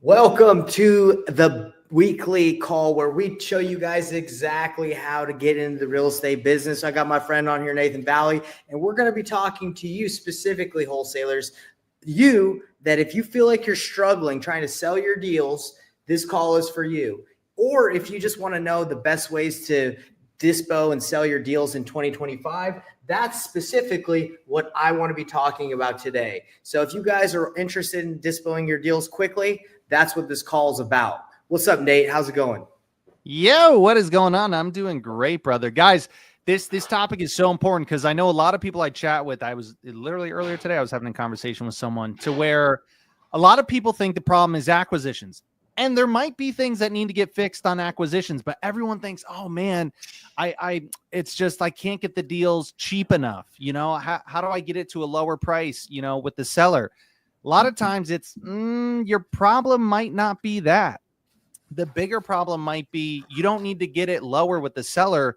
Welcome to the weekly call where we show you guys exactly how to get into the real estate business. I got my friend on here, Nathan Valley, and we're going to be talking to you specifically, wholesalers. You that if you feel like you're struggling trying to sell your deals, this call is for you. Or if you just want to know the best ways to dispo and sell your deals in 2025, that's specifically what I want to be talking about today. So if you guys are interested in dispoing your deals quickly, that's what this call is about. What's up, Nate? How's it going? Yo, what is going on? I'm doing great, brother. Guys, this topic is so important because I know a lot of people I chat with. I was literally earlier today, I was having a conversation with someone to where a lot of people think the problem is acquisitions. And there might be things that need to get fixed on acquisitions, but everyone thinks, oh man, it's just, I can't get the deals cheap enough. You know, how do I get it to a lower price, you know, with the seller? A lot of times it's your problem might not be that. The bigger problem might be you don't need to get it lower with the seller.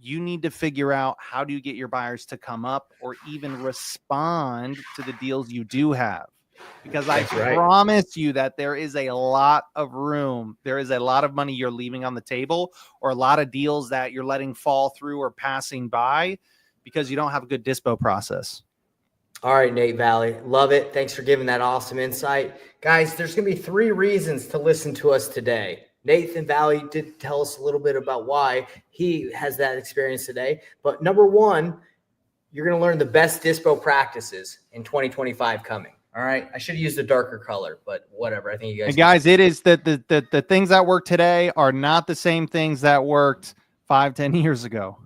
You need to figure out how do you get your buyers to come up or even respond to the deals you do have. Because I promise you that there is a lot of room. There is a lot of money you're leaving on the table or a lot of deals that you're letting fall through or passing by because you don't have a good dispo process. All right, Nate Valley. Love it. Thanks for giving that awesome insight. Guys, there's going to be 3 reasons to listen to us today. Nathan Valley did tell us a little bit about why he has that experience today. But number 1, you're going to learn the best dispo practices in 2025 coming. All right. I should have used a darker color, but whatever. I think you guys. It is the things that work today are not the same things that worked 5-10 years ago.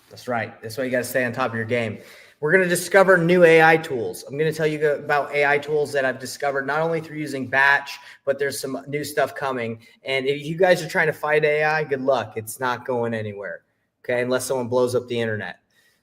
That's right. That's why you got to stay on top of your game. We're going to discover new AI tools. I'm going to tell you about AI tools that I've discovered not only through using Batch, but there's some new stuff coming. And if you guys are trying to fight AI, good luck. It's not going anywhere. Okay. Unless someone blows up the internet.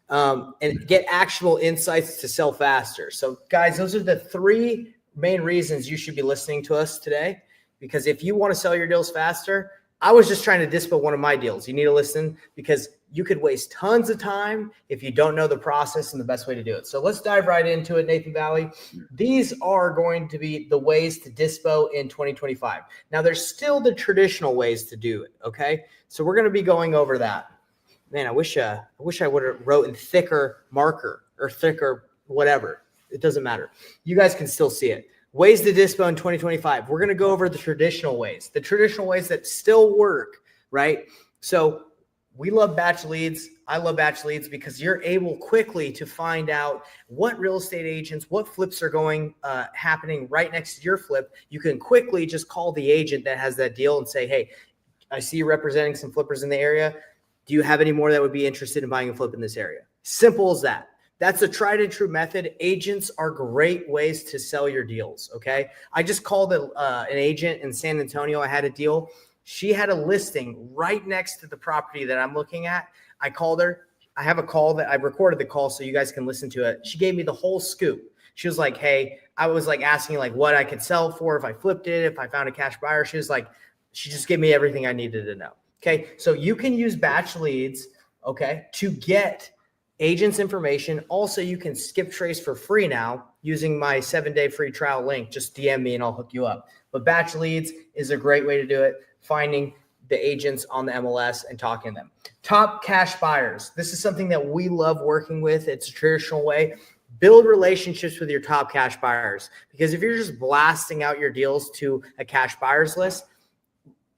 And get actionable insights to sell faster. So guys, those are the 3 main reasons you should be listening to us today, because if you want to sell your deals faster, I was just trying to dispo one of my deals. You need to listen because you could waste tons of time if you don't know the process and the best way to do it. So let's dive right into it, Nathan Valley. These are going to be the ways to dispo in 2025. Now there's still the traditional ways to do it. Okay. So we're going to be going over that. Man, I wish I would have wrote in thicker marker or thicker whatever. It doesn't matter. You guys can still see it. Ways to dispo in 2025. We're going to go over the traditional ways that still work, right? So we love BatchLeads. I love BatchLeads because you're able quickly to find out what real estate agents, what flips are happening right next to your flip. You can quickly just call the agent that has that deal and say, hey, I see you representing some flippers in the area. Do you have any more that would be interested in buying a flip in this area? Simple as that. That's a tried and true method. Agents are great ways to sell your deals, okay? I just called an agent in San Antonio. I had a deal. She had a listing right next to the property that I'm looking at. I called her. I have a call that I recorded the call so you guys can listen to it. She gave me the whole scoop. She was like, hey, I was like asking like what I could sell for if I flipped it, if I found a cash buyer. She just gave me everything I needed to know. Okay, so you can use BatchLeads, okay, to get agents' information. Also, you can skip trace for free now using my 7-day free trial link. Just DM me and I'll hook you up. But BatchLeads is a great way to do it, finding the agents on the MLS and talking to them. Top cash buyers. This is something that we love working with. It's a traditional way. Build relationships with your top cash buyers, because if you're just blasting out your deals to a cash buyers list,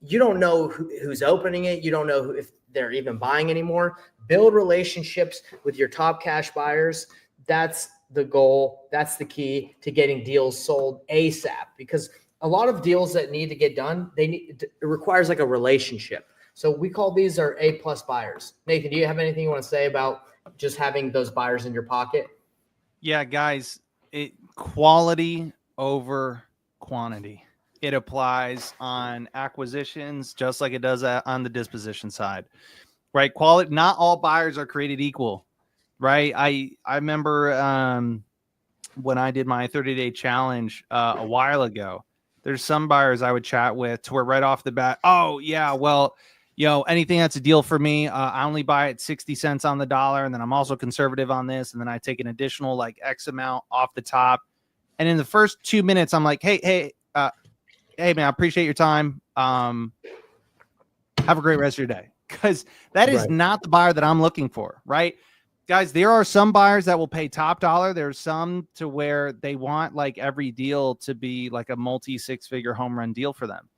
you don't know who's opening it. You don't know if they're even buying anymore. Build relationships with your top cash buyers. That's the goal. That's the key to getting deals sold ASAP, because a lot of deals that need to get done, it requires like a relationship. So we call these our A+ buyers. Nathan, do you have anything you want to say about just having those buyers in your pocket? Yeah, guys, quality over quantity. It applies on acquisitions just like it does on the disposition side, right? Quality. Not all buyers are created equal, right? I remember when I did my 30-day challenge a while ago, there's some buyers I would chat with to where right off the bat, oh yeah, well, anything that's a deal for me, I only buy it 60 cents on the dollar. And then I'm also conservative on this. And then I take an additional like X amount off the top. And in the first 2 minutes, I'm like, hey, hey man, I appreciate your time. Have a great rest of your day. Because that is not the buyer that I'm looking for, right? Guys, there are some buyers that will pay top dollar. There's some to where they want like every deal to be like a multi 6-figure home run deal for them.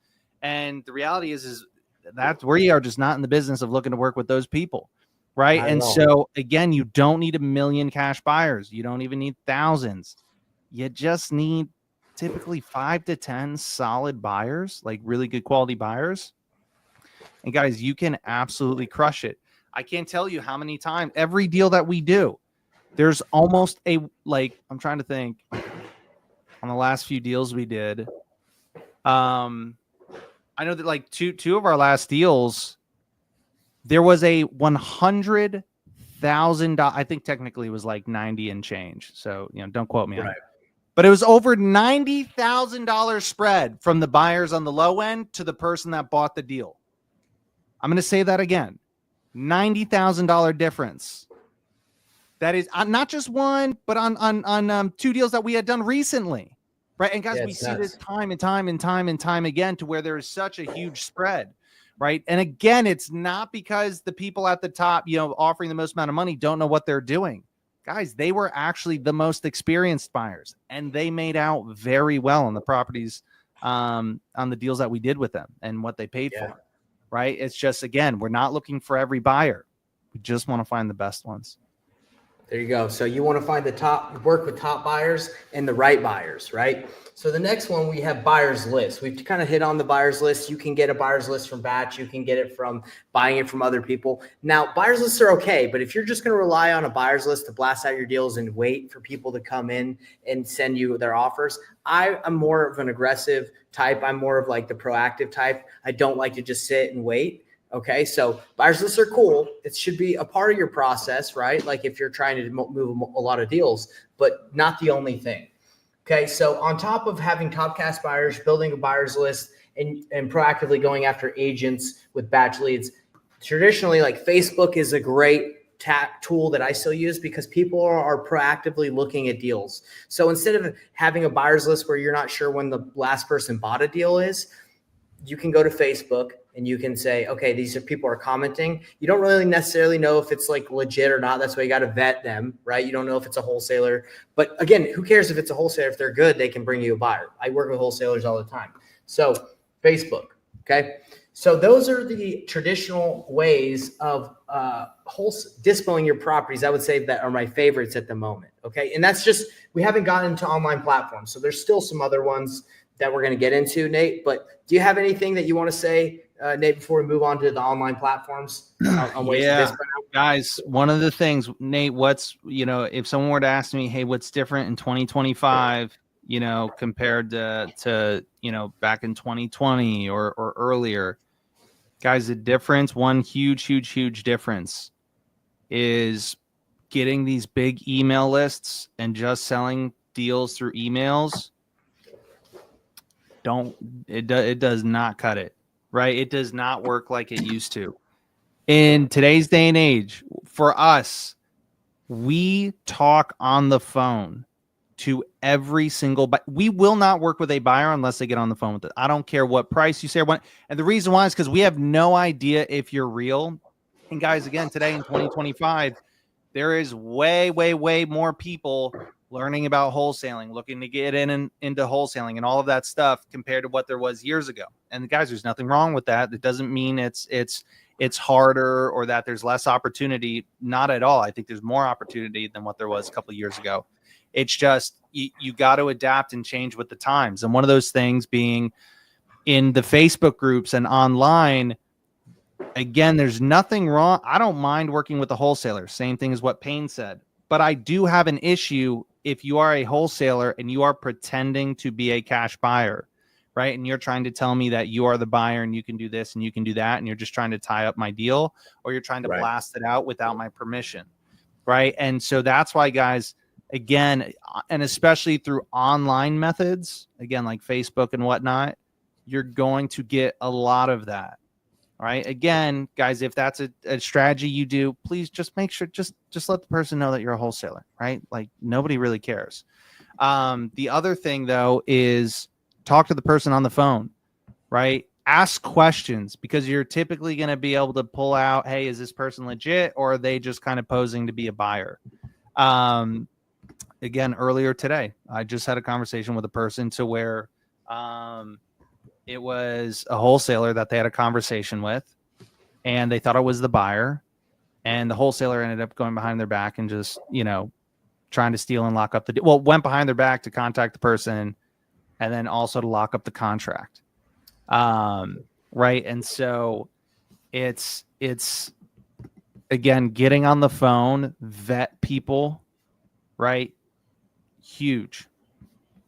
And the reality is that's where you are just not in the business of looking to work with those people. Right. And so again, you don't need 1 million cash buyers. You don't even need thousands. You just need typically 5 to 10 solid buyers, like really good quality buyers. And guys, you can absolutely crush it. I can't tell you how many times every deal that we do, there's almost I'm trying to think on the last few deals we did. I know that like two of our last deals, there was a $100,000. I think technically it was like 90 and change. So, don't quote me on it. But it was over $90,000 spread from the buyers on the low end to the person that bought the deal. I'm going to say that again. $90,000 difference. That is not just one, but on 2 deals that we had done recently, right? And guys, we see this time and time again to where there is such a huge spread, right? And again, it's not because the people at the top, offering the most amount of money don't know what they're doing. Guys, they were actually the most experienced buyers, and they made out very well on the properties, on the deals that we did with them and what they paid for. Right. It's just, again, we're not looking for every buyer. We just want to find the best ones. There you go. So you want to find work with top buyers and the right buyers, right? So the next one, we have buyers list. We've kind of hit on the buyers list. You can get a buyers list from Batch. You can get it from buying it from other people. Now, buyers lists are okay, but if you're just going to rely on a buyers list to blast out your deals and wait for people to come in and send you their offers, I am more of an aggressive type. I'm more of like the proactive type. I don't like to just sit and wait. Okay, so buyers lists are cool. It should be a part of your process, right? Like if you're trying to move a lot of deals, but not the only thing. Okay, so on top of having top cast buyers, building a buyers list, and proactively going after agents with batch leads, traditionally, like Facebook is a great tool that I still use because people are proactively looking at deals. So instead of having a buyers list where you're not sure when the last person bought a deal is, you can go to Facebook and you can say, okay, these are people are commenting. You don't really necessarily know if it's like legit or not. That's why you got to vet them, right? You don't know if it's a wholesaler. But again, who cares if it's a wholesaler? If they're good, they can bring you a buyer. I work with wholesalers all the time. So Facebook, okay? So those are the traditional ways of dispoing your properties. I would say that are my favorites at the moment, okay? And that's just, we haven't gotten into online platforms. So there's still some other ones that we're going to get into, Nate. But do you have anything that you want to say, Nate, before we move on to the online platforms? Guys, one of the things, Nate, if someone were to ask me, hey, what's different in 2025, compared to back in 2020 or earlier, guys, the difference, one huge difference is getting these big email lists and just selling deals through emails. It does not cut it, right? It does not work like it used to. In today's day and age, for us, we talk on the phone to every single we will not work with a buyer unless they get on the phone with it. I don't care what price you say. And the reason why is because we have no idea if you're real. And guys, again, today in 2025, there is way more people learning about wholesaling, looking to get into wholesaling and all of that stuff compared to what there was years ago. And guys, there's nothing wrong with that. It doesn't mean it's harder or that there's less opportunity. Not at all. I think there's more opportunity than what there was a couple of years ago. It's just you got to adapt and change with the times. And one of those things being in the Facebook groups and online, again, there's nothing wrong. I don't mind working with a wholesaler. Same thing as what Payne said. But I do have an issue if you are a wholesaler and you are pretending to be a cash buyer, right? And you're trying to tell me that you are the buyer and you can do this and you can do that, and you're just trying to tie up my deal, or you're trying to blast it out without my permission, right? And so that's why, guys, again, and especially through online methods, again, like Facebook and whatnot, you're going to get a lot of that. All right. Again, guys, if that's a strategy you do, please just make sure, just let the person know that you're a wholesaler, right? Like nobody really cares. The other thing though is talk to the person on the phone. right? Ask questions, because you're typically going to be able to pull out, hey, is this person legit, or are they just kind of posing to be a buyer? Again, earlier today, I just had a conversation with a person to where it was a wholesaler that they had a conversation with, and they thought it was the buyer, and the wholesaler ended up going behind their back and just, trying to steal and lock up went behind their back to contact the person, and then also to lock up the contract. Right. And so it's again, getting on the phone, vet people, right? Huge.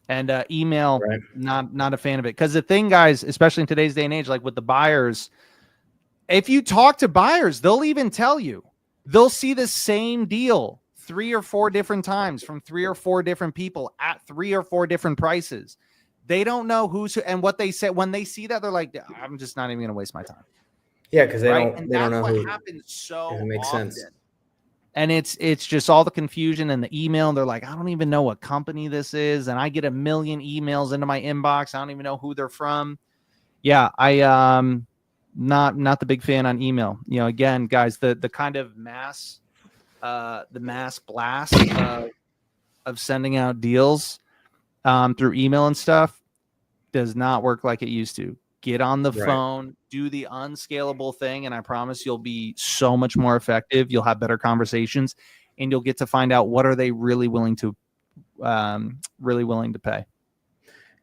And email, right. Not a fan of it. Because the thing, guys, especially in today's day and age, like with the buyers, if you talk to buyers, they'll even tell you, they'll see the same deal 3 or 4 different times from 3 or 4 different people at 3 or 4 different prices. They don't know who's who, and what they said when they see that, they're like, I'm just not even going to waste my time. Yeah, because they right? don't. They don't know what who happens so it makes often. sense. And it's just all the confusion and the email. They're like, I don't even know what company this is, and I get a million emails into my inbox. I don't even know who they're from. Yeah, I not the big fan on email. Again, guys, the kind of mass blast of sending out deals through email and stuff does not work like it used to. Get on the phone, do the unscalable thing, and I promise you'll be so much more effective. You'll have better conversations, and you'll get to find out what are they really willing to pay.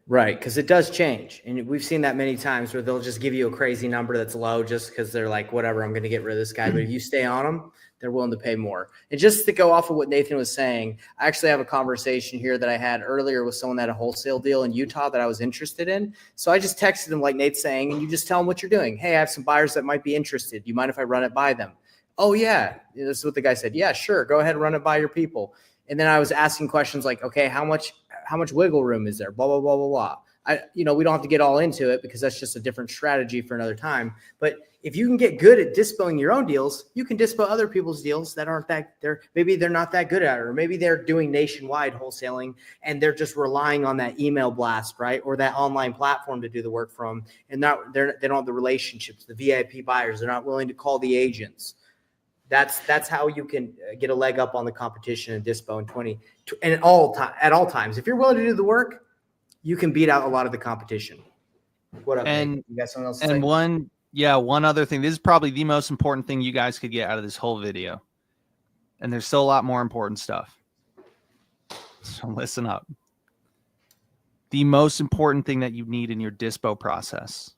Right, because it does change, and we've seen that many times where they'll just give you a crazy number that's low just because they're like, whatever, I'm going to get rid of this guy. But if you stay on them, they're willing to pay more. And just to go off of what Nathan was saying, I actually have a conversation here that I had earlier with someone that had a wholesale deal in Utah that I was interested in. So I just texted him like Nate's saying, and you just tell them what you're doing. Hey, I have some buyers that might be interested. Do you mind if I run it by them? Oh, yeah. This is what the guy said. Yeah, sure. Go ahead and run it by your people. And then I was asking questions like, okay, how much wiggle room is there? Blah, blah, blah, blah, blah. We don't have to get all into it because that's just a different strategy for another time. But if you can get good at dispoing your own deals, you can dispo other people's deals that aren't that maybe they're not that good at it, or maybe they're doing nationwide wholesaling and they're just relying on that email blast, right? Or that online platform to do the work from. And they don't have the relationships, the VIP buyers. They're not willing to call the agents. That's how you can get a leg up on the competition in dispo at all times. If you're willing to do the work, you can beat out a lot of the competition. What up, and Nate? You got something else to and say? one other thing. This is probably the most important thing you guys could get out of this whole video. And there's still a lot more important stuff. So listen up. The most important thing that you need in your dispo process,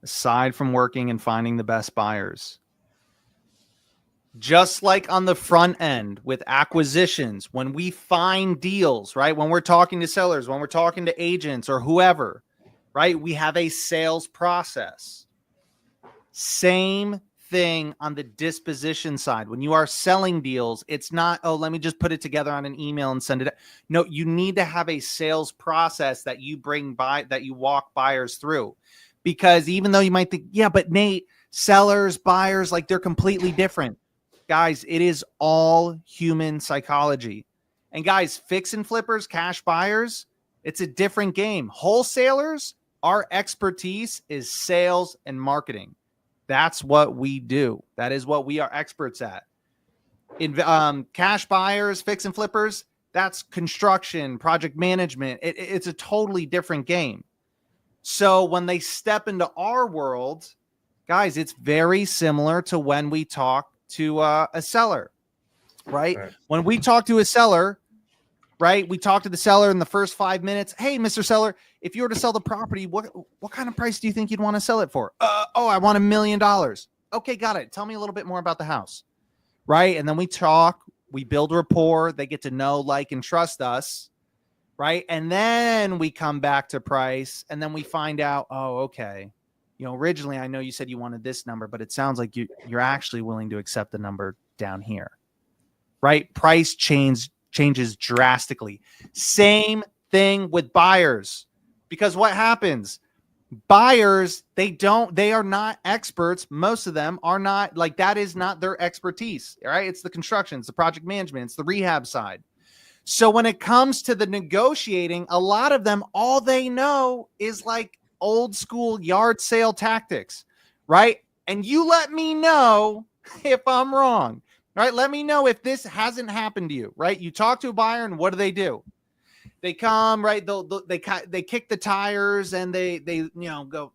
aside from working and finding the best buyers, just like on the front end with acquisitions, when we find deals, right? When we're talking to sellers, when we're talking to agents or whoever, right? We have a sales process. Same thing on the disposition side. When you are selling deals, it's not, oh, let me just put it together on an email and send it. No, you need to have a sales process that you walk buyers through. Because even though you might think, yeah, but Nate, sellers, buyers, like they're completely different. Guys, it is all human psychology. And guys, fix and flippers, cash buyers, it's a different game. Wholesalers, our expertise is sales and marketing. That's what we do. That is what we are experts at. Cash buyers, fix and flippers, that's construction, project management. It's a totally different game. So when they step into our world, guys, it's very similar to when we talk to a seller, right? When we talk to a seller, right? We talk to the seller in the first 5 minutes. Hey, Mr. Seller, if you were to sell the property, what kind of price do you think you'd want to sell it for? I want $1 million. Okay, got it. Tell me a little bit more about the house, right? And then we talk, we build rapport. They get to know, like, and trust us, right? And then we come back to price, and then we find out, oh, okay. Originally, I know you said you wanted this number, but it sounds like you're actually willing to accept the number down here, right? Price changes drastically. Same thing with buyers, because what happens? Buyers, they are not experts. Most of them are not, like, that is not their expertise, right? It's the construction, it's the project management, it's the rehab side. So when it comes to the negotiating, a lot of them, all they know is like old school yard sale tactics, right? And you let me know if I'm wrong, right? Let me know if this hasn't happened to you, right? You talk to a buyer and what do? They come, right? They kick the tires and they go,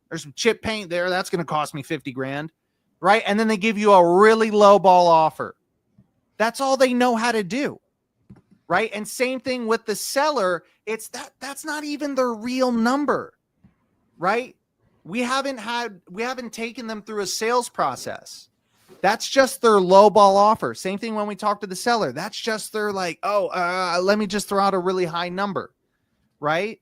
there's some chip paint there. That's going to cost me 50 grand, right? And then they give you a really low ball offer. That's all they know how to do, right? And same thing with the seller. That's not even their real number, right? We haven't taken them through a sales process. That's just their low ball offer. Same thing when we talk to the seller. That's just their like, let me just throw out a really high number, right?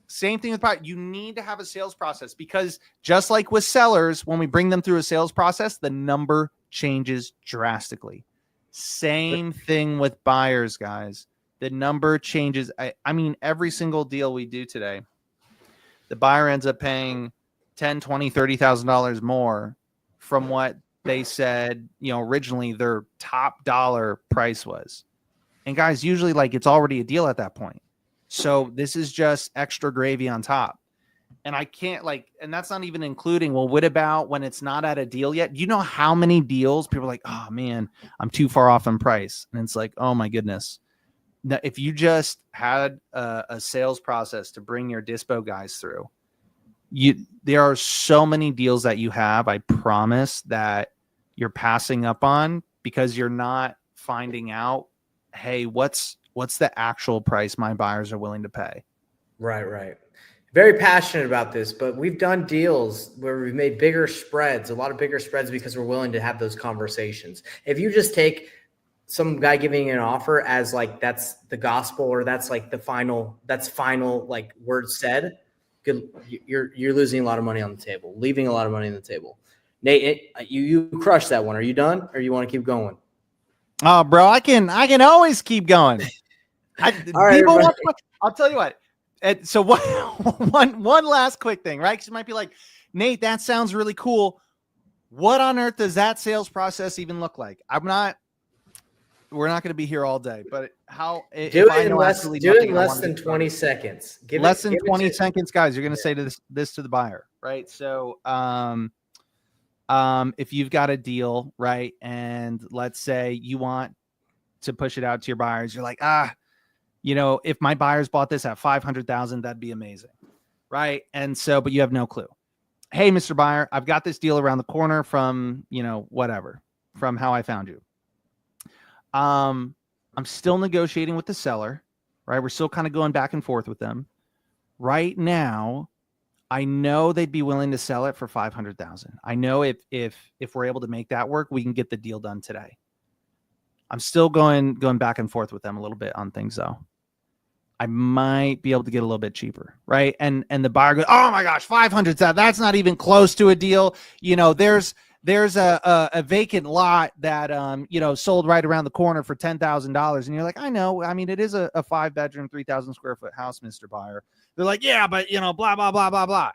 Same thing with buyer. You need to have a sales process because just like with sellers, when we bring them through a sales process, the number changes drastically. Same thing with buyers, guys. The number changes. I mean, every single deal we do today, the buyer ends up paying $10,000, $20,000, $30,000 more from what they said, originally their top dollar price was. And guys, usually like it's already a deal at that point. So this is just extra gravy on top. And I can't and that's not even including, well, what about when it's not at a deal yet? You know how many deals people are like, oh man, I'm too far off in price. And it's like, oh my goodness. Now, if you just had a sales process to bring your Dispo guys through, there are so many deals that you have, I promise, that you're passing up on because you're not finding out, hey, what's the actual price my buyers are willing to pay? Right. Very passionate about this, but we've done deals where we've made bigger spreads, a lot of bigger spreads because we're willing to have those conversations. If you just take some guy giving an offer as like that's the gospel or that's like the final like word said, good, you're losing a lot of money on the table, leaving a lot of money on the table. Nate, you crushed that one. Are you done or you want to keep going? Oh, bro, I can always keep going. All right, I'll tell you what. So one last quick thing, right? Because you might be like, Nate, that sounds really cool. What on earth does that sales process even look like? We're not going to be here all day, but do it in less than 20 seconds. Less than 20 seconds, guys. You're going to say to this to the buyer, right? So, if you've got a deal, right, and let's say you want to push it out to your buyers, you're like, if my buyers bought this at 500,000, that'd be amazing, right? And so, but you have no clue. Hey, Mr. Buyer, I've got this deal around the corner from, whatever, from how I found you. I'm still negotiating with the seller, right? We're still kind of going back and forth with them. Right now, I know they'd be willing to sell it for 500,000. I know if we're able to make that work, we can get the deal done today. I'm still going back and forth with them a little bit on things though. I might be able to get a little bit cheaper, right? And the buyer goes, oh my gosh, 500, that's not even close to a deal. There's a vacant lot that, sold right around the corner for $10,000. And you're like, I know. I mean, it is a 5-bedroom, 3,000 square foot house, Mr. Buyer. They're like, yeah, but blah, blah, blah, blah, blah.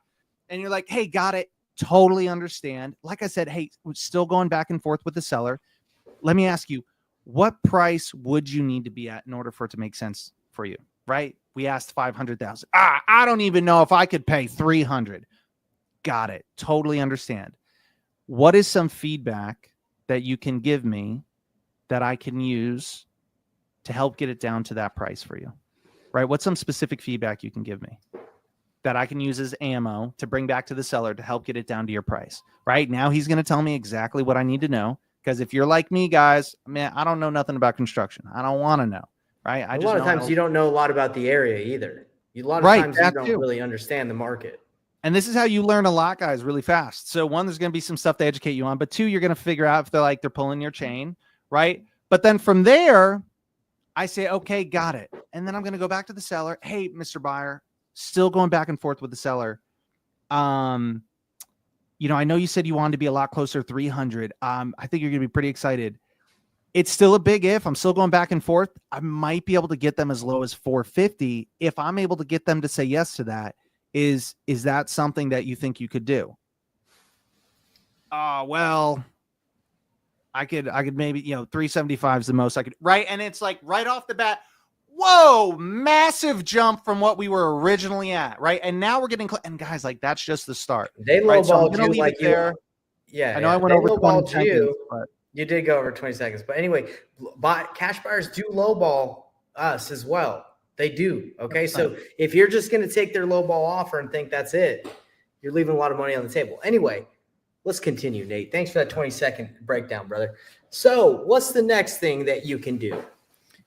And you're like, hey, got it. Totally understand. Like I said, hey, we're still going back and forth with the seller. Let me ask you, what price would you need to be at in order for it to make sense for you? Right? We asked 500,000. I don't even know if I could pay 300. Got it. Totally understand. What is some feedback that you can give me that I can use to help get it down to that price for you? Right? What's some specific feedback you can give me that I can use as ammo to bring back to the seller to help get it down to your price? Right now, he's going to tell me exactly what I need to know. Because if you're like me, guys, man, I don't know nothing about construction. I don't want to know. Right? A lot of times you don't know a lot about the area either. A lot of times you don't really understand the market. And this is how you learn a lot, guys, really fast. So one, there's going to be some stuff to educate you on, but two, you're going to figure out if they're pulling your chain, right? But then from there, I say, okay, got it. And then I'm going to go back to the seller. Hey, Mr. Buyer, still going back and forth with the seller. I know you said you wanted to be a lot closer to 300. I think you're going to be pretty excited. It's still a big if. I'm still going back and forth. I might be able to get them as low as 450. If I'm able to get them to say yes to that, is that something that you think you could do? Well, I could maybe, 375 is the most I could. Right. And it's like right off the bat, whoa, massive jump from what we were originally at, right? And now we're getting, and guys, like that's just the start. They right? So I'm lowballed gonna you leave like it there. Yeah, I know I went they over 20 lowballed seconds, you. but You did go over 20 seconds. But anyway, cash buyers do lowball us as well. They do. Okay. So if you're just going to take their lowball offer and think that's it, you're leaving a lot of money on the table. Anyway, let's continue, Nate. Thanks for that 20-second breakdown, brother. So what's the next thing that you can do?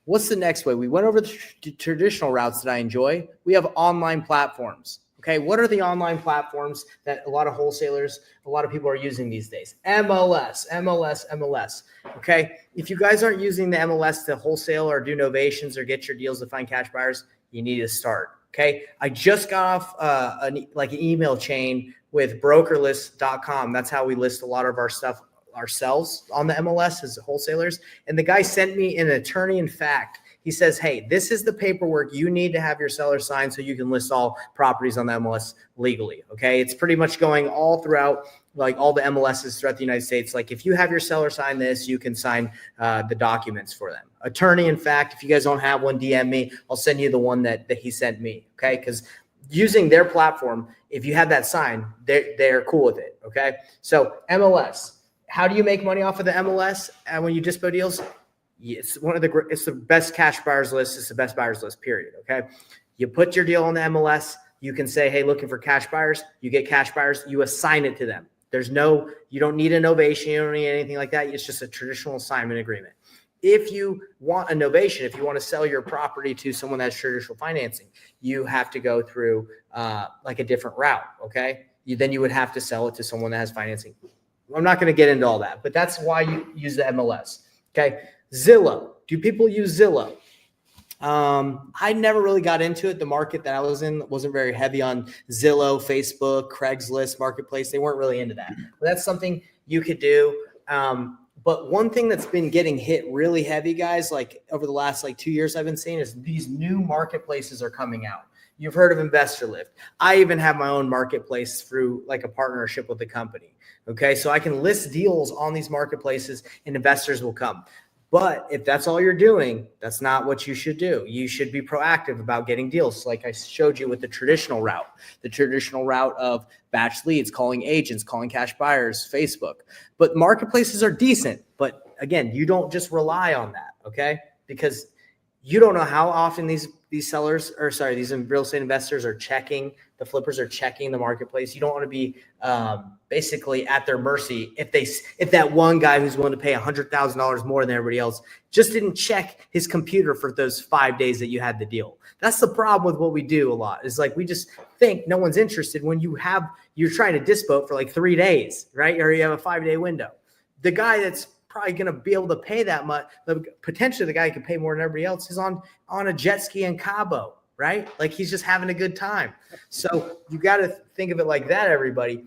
What's the next way? We went over the traditional routes that I enjoy. We have online platforms. Okay, what are the online platforms that a lot of wholesalers, a lot of people are using these days? MLS, MLS, MLS. Okay, if you guys aren't using the MLS to wholesale or do novations or get your deals to find cash buyers, you need to start. Okay, I just got off an email chain with brokerlist.com. That's how we list a lot of our stuff ourselves on the MLS as wholesalers. And the guy sent me an attorney in fact. He says, hey, this is the paperwork you need to have your seller sign so you can list all properties on the MLS legally. Okay. It's pretty much going all throughout, like all the MLSs throughout the United States. Like if you have your seller sign this, you can sign the documents for them. Attorney, in fact, if you guys don't have one, DM me. I'll send you the one that he sent me. Okay. Because using their platform, if you have that sign, they're cool with it. Okay. So MLS, how do you make money off of the MLS when you dispo deals? It's it's the best cash buyers list. It's the best buyers list, period. Okay. You put your deal on the MLS. You can say, hey, looking for cash buyers. You get cash buyers. You assign it to them. You don't need a novation. You don't need anything like that. It's just a traditional assignment agreement. If you want a novation, if you want to sell your property to someone that's traditional financing, you have to go through like a different route. Okay. Then you would have to sell it to someone that has financing. I'm not going to get into all that, but that's why you use the MLS. Okay. Zillow. Do people use Zillow? I never really got into it. The market that I was in wasn't very heavy on Zillow, Facebook, Craigslist, Marketplace. They weren't really into that. But that's something you could do. But one thing that's been getting hit really heavy, guys, like over the last 2 years I've been seeing is these new marketplaces are coming out. You've heard of Investor Lift. I even have my own marketplace through like a partnership with the company. Okay. So I can list deals on these marketplaces and investors will come. But if that's all you're doing, that's not what you should do. You should be proactive about getting deals. Like I showed you with the traditional route of BatchLeads, calling agents, calling cash buyers, Facebook. But marketplaces are decent. But again, you don't just rely on that, okay? Because you don't know how often these real estate investors are checking, the flippers are checking the marketplace. You don't want to be basically at their mercy if that one guy who's willing to pay $100,000 more than everybody else just didn't check his computer for those 5 days that you had the deal. That's the problem with what we do a lot. Is like we just think no one's interested when you're trying to dispo for 3 days, right? Or you have a 5-day window. The guy that's probably going to be able to pay that much, potentially the guy who can pay more than everybody else is on a jet ski in Cabo, right? Like he's just having a good time. So you got to think of it like that, everybody.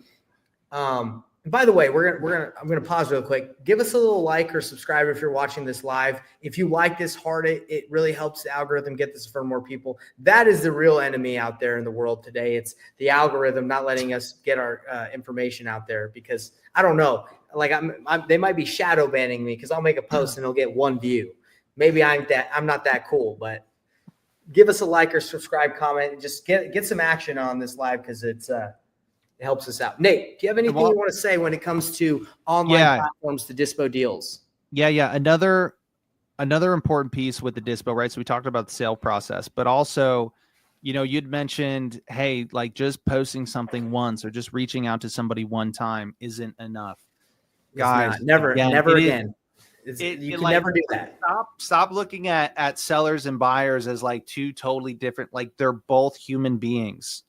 And by the way, I'm gonna pause real quick. Give us a little like or subscribe if you're watching this live. If you like this hard, it really helps the algorithm get this for more people. That is the real enemy out there in the world today. It's the algorithm not letting us get our information out there because I don't know. Like they might be shadow banning me because I'll make a post and it'll get 1 view. Maybe I'm not that cool, but give us a like or subscribe, comment, and just get some action on this live because it helps us out. Nate, do you have anything you want to say when it comes to online platforms to dispo deals? Yeah. Another important piece with the dispo, right? So we talked about the sale process, but also, you'd mentioned, hey, like just posting something once or just reaching out to somebody one time isn't enough. Guys, never again. You can never do that. Stop looking at sellers and buyers as like two totally different, like they're both human beings.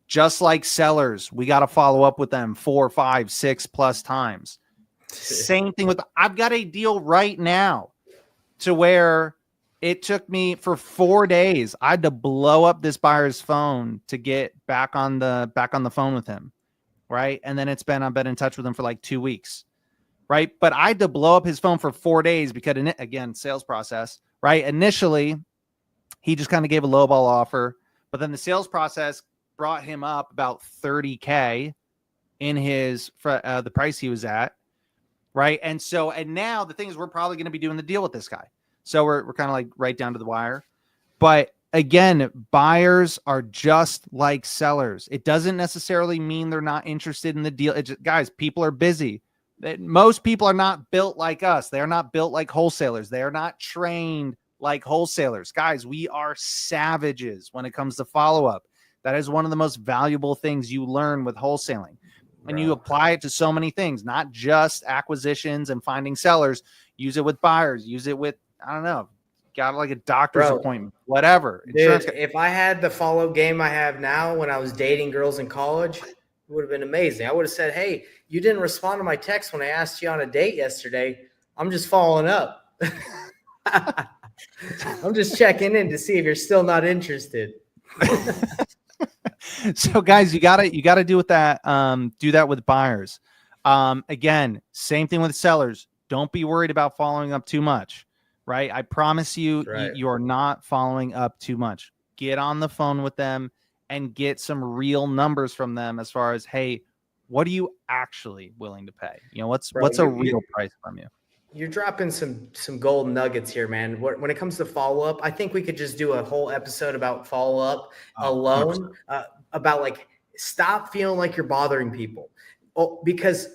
Just like sellers, we got to follow up with them 4, 5, 6+ times. Same thing I've got a deal right now to where it took me for 4 days. I had to blow up this buyer's phone to get back on the phone with him. Right. And then I've been in touch with him for like 2 weeks. Right. But I had to blow up his phone for 4 days because again, sales process, right? Initially, he just kind of gave a lowball offer, but then the sales process brought him up about $30K in the price he was at. Right. And now the thing is we're probably going to be doing the deal with this guy. So we're kind of like right down to the wire. But again, buyers are just like sellers. It doesn't necessarily mean they're not interested in the deal. Guys, people are busy. Most people are not built like us. They are not built like wholesalers. They are not trained like wholesalers. Guys, we are savages when it comes to follow-up. That is one of the most valuable things you learn with wholesaling. And you apply it to so many things, not just acquisitions and finding sellers. Use it with buyers. Use it with, I don't know, got like a doctor's appointment, whatever. Dude, if I had the follow-up game I have now when I was dating girls in college, it would have been amazing. I would have said, hey, you didn't respond to my text when I asked you on a date yesterday. I'm just following up. I'm just checking in to see if you're still not interested. So guys, you gotta do with that. Do that with buyers. Again, same thing with sellers. Don't be worried about following up too much, right? I promise you, you are not following up too much. Get on the phone with them and get some real numbers from them as far as, hey, what are you actually willing to pay? You know, what's a real price from you? You're dropping some gold nuggets here, man. When it comes to follow-up, I think we could just do a whole episode about follow-up alone, about like, stop feeling like you're bothering people. Oh, because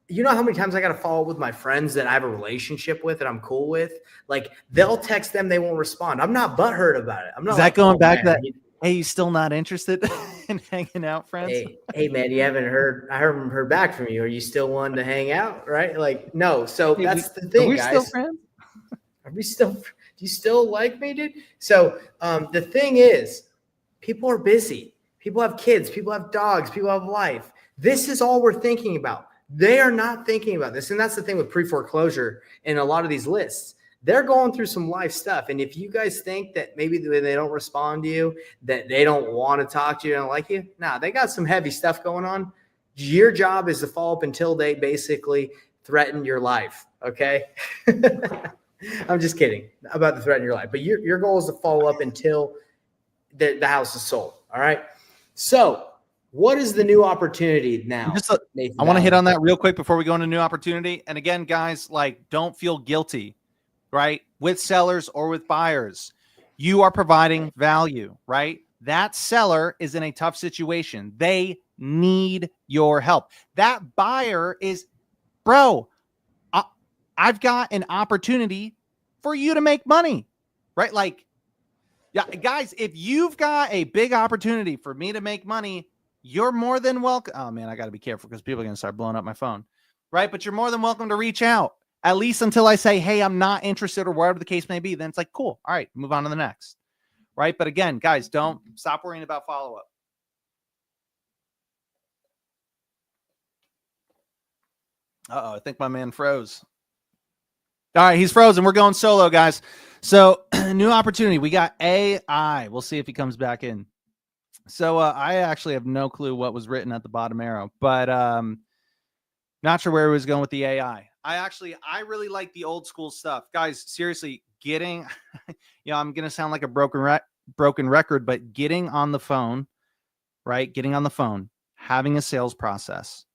you know how many times I got to follow up with my friends that I have a relationship with and I'm cool with? Like, they'll text them, they won't respond. I'm not butthurt about it. I'm not. Is that going back to that? Hey, you still not interested in hanging out, friends? Hey, man, you haven't heard. I haven't heard back from you. Are you still wanting to hang out? Right? Like, no. So that's the thing, are we guys. Still friends? Are we still? Do you still like me, dude? So the thing is, people are busy. People have kids. People have dogs. People have life. This is all we're thinking about. They are not thinking about this, and that's the thing with pre-foreclosure and a lot of these lists. They're going through some life stuff. And if you guys think that maybe they don't respond to you, that they don't want to talk to you and like you, nah, they got some heavy stuff going on. Your job is to follow up until they basically threaten your life. Okay. I'm just kidding about the threaten your life, but your goal is to follow up until the house is sold. All right. So what is the new opportunity now? I want to hit on that real quick before we go into new opportunity. And again, guys, like, don't feel guilty. Right? With sellers or with buyers, you are providing value, right? That seller is in a tough situation. They need your help. That buyer is, bro, I've got an opportunity for you to make money, right? Like, yeah, guys, if you've got a big opportunity for me to make money, you're more than welcome. Oh man, I got to be careful because people are going to start blowing up my phone, right? But you're more than welcome to reach out. At least until I say, hey, I'm not interested or whatever the case may be, then it's like, cool. All right, move on to the next. Right. But again, guys, don't stop worrying about follow-up. Uh-oh, I think my man froze. All right, he's frozen. We're going solo, guys. So new opportunity. We got AI. We'll see if he comes back in. So I actually have no clue what was written at the bottom arrow, but not sure where he was going with the AI. I really like the old school stuff. Guys, seriously, getting, I'm going to sound like a broken record, but getting on the phone, right? Getting on the phone, having a sales process,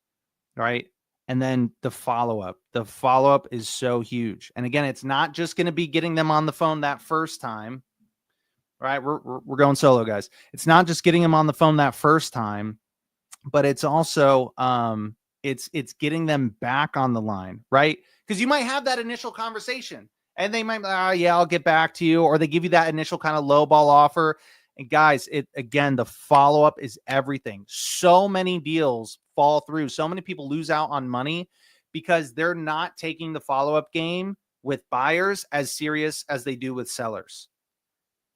right? And then the follow-up. The follow-up is so huge. And again, it's not just going to be getting them on the phone that first time, right? We're going solo, guys. It's not just getting them on the phone that first time, but it's also, it's getting them back on the line, right? Because you might have that initial conversation and they might, yeah, I'll get back to you. Or they give you that initial kind of low ball offer. And guys, again, the follow-up is everything. So many deals fall through. So many people lose out on money because they're not taking the follow-up game with buyers as serious as they do with sellers.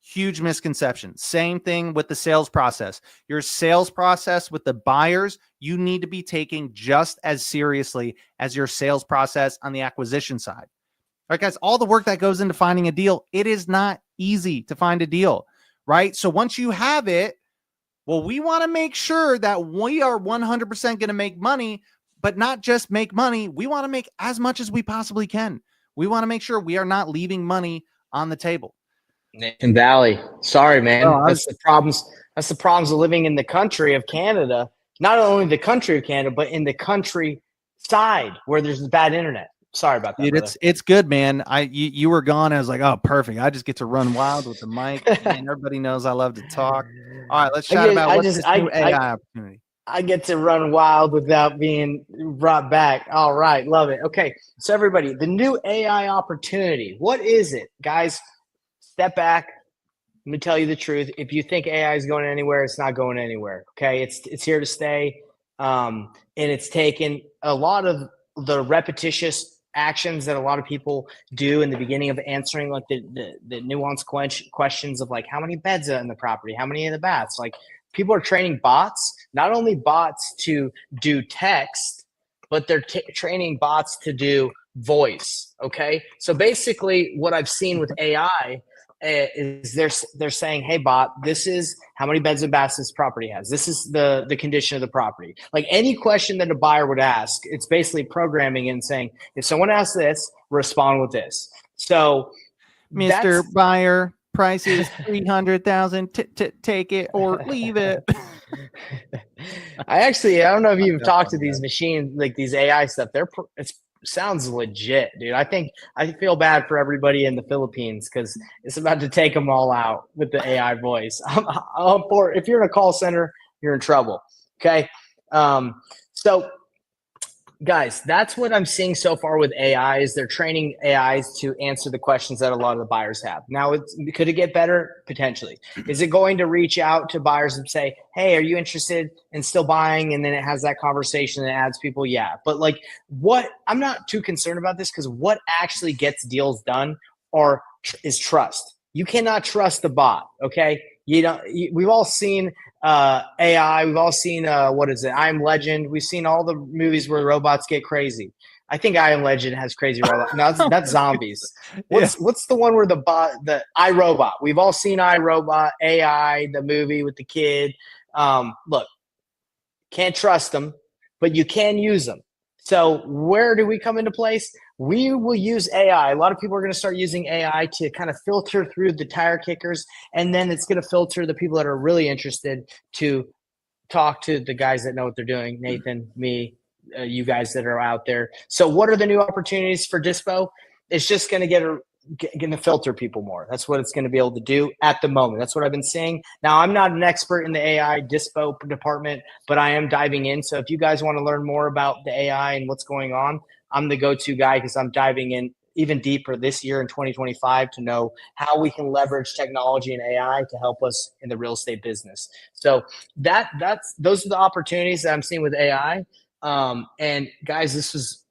Huge misconception. Same thing with the sales process. Your sales process with the buyers, you need to be taking just as seriously as your sales process on the acquisition side. All right, guys, all the work that goes into finding a deal, it is not easy to find a deal, right? So once you have it, well, we want to make sure that we are 100% going to make money, but not just make money. We want to make as much as we possibly can. We want to make sure we are not leaving money on the table. Nation Valley. Sorry, man. That's the problems. That's the problems of living in the country of Canada. Not only the country of Canada, but in the countryside where there's bad internet. Sorry about that, Dude, brother. it's good, man. You were gone. I was like, oh, perfect. I just get to run wild with the mic, and everybody knows I love to talk. All right, let's chat about what's this new AI opportunity. I get to run wild without being brought back. All right, love it. Okay, so everybody, the new AI opportunity. What is it, guys? Step back. Let me tell you the truth. If you think AI is going anywhere, it's not going anywhere. Okay, it's here to stay, and it's taken a lot of the repetitious actions that a lot of people do in the beginning of answering like the nuanced questions of like how many beds are in the property, how many in the baths. Like people are training bots, not only bots to do text, but they're training bots to do voice. Okay, so basically what I've seen with AI is they're saying, hey bot, this is how many beds and baths this property has, this is the condition of the property. Like any question that a buyer would ask, it's basically programming and saying, if someone asks this, respond with this. So Mr. Buyer, price is 300,000. Take it or leave it. I don't know if you've talked to these machines, like these AI stuff. It sounds legit, dude. I feel bad for everybody in the Philippines because it's about to take them all out with the AI voice. If you're in a call center, you're in trouble. Okay. So guys, that's what I'm seeing so far with AI is they're training AIs to answer the questions that a lot of the buyers have. Now, could it get better? Potentially. Is it going to reach out to buyers and say, hey, are you interested in still buying? And then it has that conversation and adds people. Yeah. But like I'm not too concerned about this because what actually gets deals done is trust. You cannot trust the bot. Okay. We've all seen AI. We've all seen what is it? I Am Legend. We've seen all the movies where robots get crazy. I think I Am Legend has crazy robots. No, that's zombies. What's the one where the iRobot? We've all seen iRobot, AI, the movie with the kid. Look, can't trust them, but you can use them. So where do we come into place? We will use AI. A lot of people are going to start using AI to kind of filter through the tire kickers, and then it's going to filter the people that are really interested to talk to the guys that know what they're doing. Nathan, me, you guys that are out there. So what are the new opportunities for Dispo? It's just going to going to filter people more. That's what it's going to be able to do at the moment. That's what I've been seeing. Now, I'm not an expert in the AI Dispo department, but I am diving in. So if you guys want to learn more about the AI and what's going on, I'm the go-to guy because I'm diving in even deeper this year in 2025 to know how we can leverage technology and AI to help us in the real estate business. So those are the opportunities that I'm seeing with AI. And guys, this was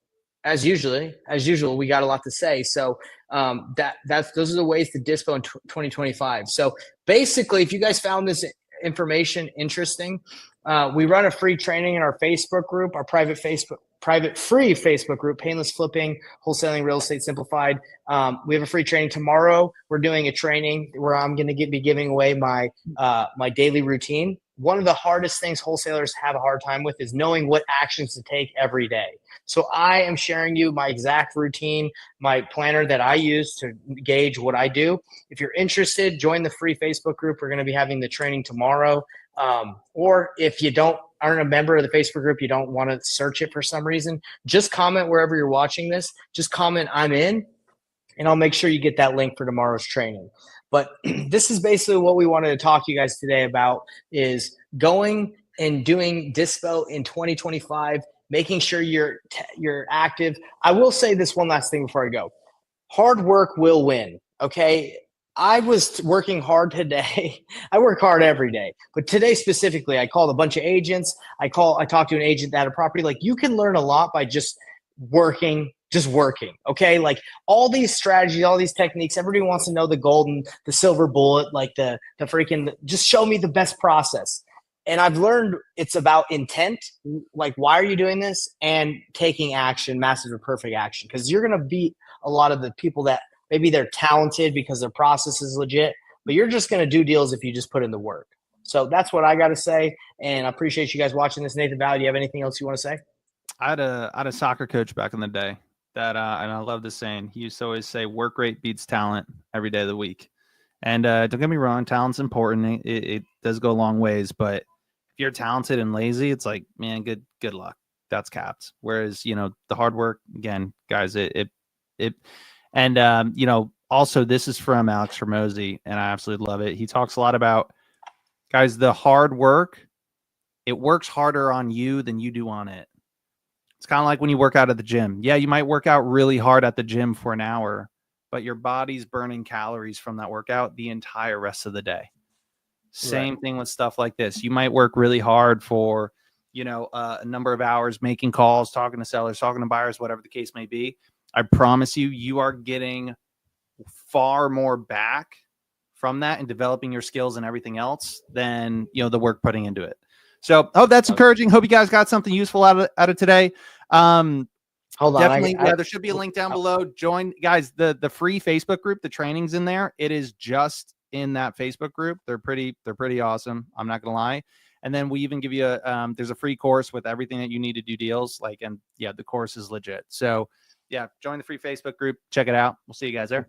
as usual, we got a lot to say. So those are the ways to Dispo in 2025. So basically, if you guys found this information interesting, we run a free training in our Facebook group, our private free Facebook group, Painless Flipping, Wholesaling Real Estate Simplified. We have a free training tomorrow. We're doing a training where I'm going to be giving away my daily routine. One of the hardest things wholesalers have a hard time with is knowing what actions to take every day. So I am sharing you my exact routine, my planner that I use to gauge what I do. If you're interested, join the free Facebook group. We're going to be having the training tomorrow. Or if you aren't a member of the Facebook group, you don't want to search it for some reason, just comment wherever you're watching this. Just comment, I'm in, and I'll make sure you get that link for tomorrow's training. But this is basically what we wanted to talk to you guys today about is going and doing Dispo in 2025, making sure you're active. I will say this one last thing before I go. Hard work will win, okay? I was working hard today. I work hard every day, but today specifically, I called a bunch of agents. I talked to an agent that had a property. Like you can learn a lot by just working. Okay. Like all these strategies, all these techniques, everybody wants to know the silver bullet, like the freaking, just show me the best process. And I've learned it's about intent. Like, why are you doing this? And taking action, massive or perfect action. Cause you're going to beat a lot of the people that maybe they're talented because their process is legit, but you're just going to do deals if you just put in the work. So that's what I got to say. And I appreciate you guys watching this. Nathan Valley, do you have anything else you want to say? I had a soccer coach back in the day that, and I love this saying. He used to always say, work rate beats talent every day of the week. And don't get me wrong, talent's important. It does go a long ways, but if you're talented and lazy, it's like, man, good luck. that's capped. Whereas, you know, the hard work, again, guys, you know, also this is from Alex Hormozy, and I absolutely love it. He talks a lot about, guys, the hard work, it works harder on you than you do on it. It's kind of like when you work out at the gym. Yeah, you might work out really hard at the gym for an hour, but your body's burning calories from that workout the entire rest of the day. Same thing with stuff like this. You might work really hard for, you know, a number of hours, making calls, talking to sellers, talking to buyers, whatever the case may be. I promise you, you are getting far more back from that and developing your skills and everything else than, you know, the work putting into it. So, that's encouraging. Hope you guys got something useful out of today. Hold on. Definitely. There should be a link down below. Join, guys, the free Facebook group. The training's in there. It is just in that Facebook group. They're pretty awesome. I'm not gonna lie. And then we even give you there's a free course with everything that you need to do deals. And yeah, the course is legit. So yeah, join the free Facebook group. Check it out. We'll see you guys there.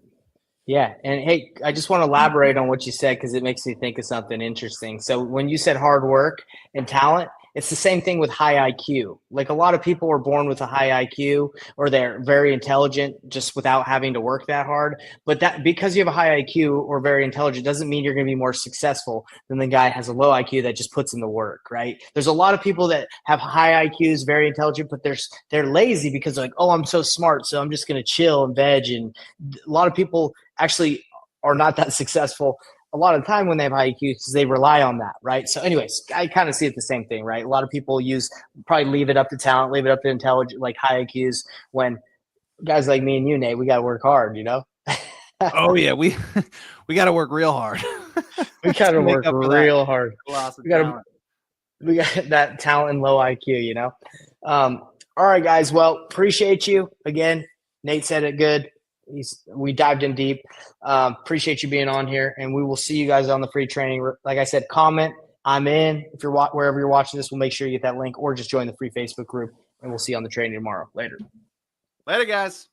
Yeah. And hey, I just want to elaborate on what you said because it makes me think of something interesting. So when you said hard work and talent, it's the same thing with high IQ. Like a lot of people are born with a high IQ or they're very intelligent just without having to work that hard. But that because you have a high IQ or very intelligent doesn't mean you're going to be more successful than the guy who has a low IQ that just puts in the work, right? There's a lot of people that have high IQs, very intelligent, but they're lazy because they're like, oh, I'm so smart, so I'm just going to chill and veg. And a lot of people actually are not that successful a lot of the time when they have high IQ because they rely on that, right? So anyways, I kind of see it the same thing, right? A lot of people probably leave it up to talent, leave it up to intelligent, like high IQs, when guys like me and you, Nate, we got to work hard, you know? Oh yeah, we got to work real hard. We got to work real hard. We got that talent and low IQ, you know? All right, guys. Well, appreciate you. Again, Nate said it good. We dived in deep. Appreciate you being on here, and we will see you guys on the free training. Like I said, comment. I'm in. If you're wherever you're watching this, we'll make sure you get that link, or just join the free Facebook group, and we'll see you on the training tomorrow. Later, guys.